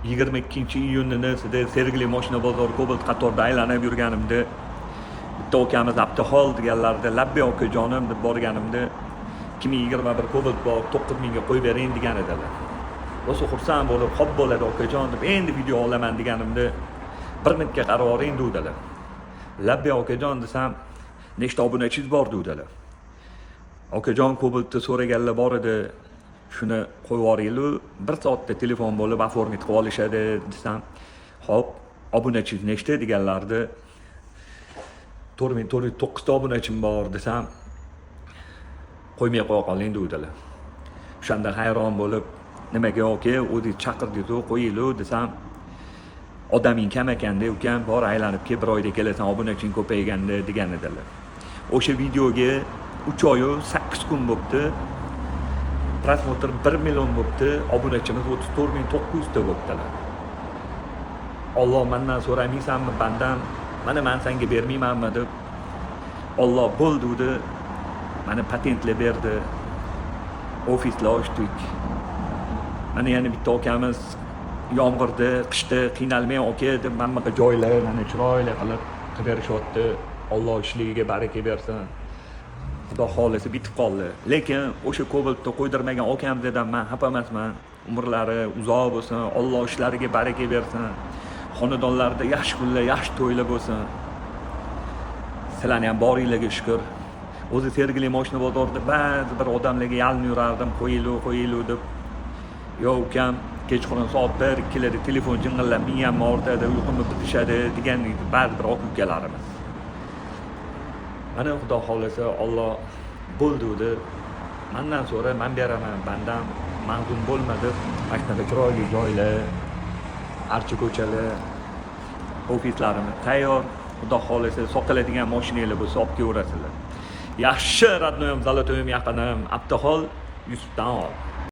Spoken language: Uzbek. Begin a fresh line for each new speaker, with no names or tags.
22-iyunni Sergeli Moshina bozori Cobalt qatorda aylanib yurganimda bitta ukamiz Abduhol deganlarida labbi okajonim deb borganimda 2021 Cobalt bor 9000 ga qo'yib bering degan edilar. O'sha xursand bo'lib, "Xo'p bo'ladi okajon" deb endi video olaman deganimda 1 minutga qarab oring dedilar. Labbi okajon desam, "Nechta obunachingiz bor?" dedilar. Okajon Cobaltni so'raganlar bor edi. Shuni qo'yib yuboringlar, 1 soatda telefon bo'lib oformit qilib olishadi desam, "Xo'p, obunachingiz nechta?" deganlarida 4409 ta obunachim bor desam, "Qo'ymay qo'ya qoling" dedilar. O'shanda hayron bo'lib, "Nimaga oka, o'zingiz chaqirdingiz, qo'yinglar" desam, "Odaming kam ekanda, ukam, bor aylanib kel, 1 oyda kelasan, obunaching ko'payganda" degan edilar. O'sha videoga 3 oy 8 kun bo'libdi. Prosmotr 1 million bo'libdi, obunachimiz 34900 ta bo'libdilar. Alloh mendan so'ramaysanmi bandam? Mana men senga bermaymanmi deb. Alloh bo'ldi dedi. Mana patentlar berdi. Ofislar ochdik. Mana yana bitta ukamiz yomg'irda, qishda qiynalmay aka deb mammaga joylar mana chiroyli qilib berishyapti. Alloh ishligiga baraka bersin. Xudo xolisi bitib qoldi. Lekin o'sha Cobaltni qo'ydirmagan okam dedim, men xafa emasman. Umrlari uzoq bo'lsin, Alloh ishlariga baraka bersin. Xonadonlarda yaxshi kunlar, yaxshi to'ylar bo'lsin. Sizlarni ham boringlarga shukr. O'zi Sergeli Moshina bozorida ba'zi bir odamlarga yalinib yurardim, qo'yinglar deb. "Yo ukam, kechqurun soat 1-2 larda telefon jing'illab miyam og'ritadi, uyqumni bitishadi" degan ba'zi bir aka-ukalarimiz. Mana Xudo xolisa Alloh bo'ldi dedi. Mendan so'ra men beraman, bandam mahzun bo'lmadi. Maktabda chiroyli joylar, archa ko'chalar, ofislarimiz tayyor. Xudo xolisa sotiladigan mashinalar bo'lsa olib kelaverasizlar. Yaxshi radnoyim, zalotoyim yaqinim, Abduhol Yusufdan ol.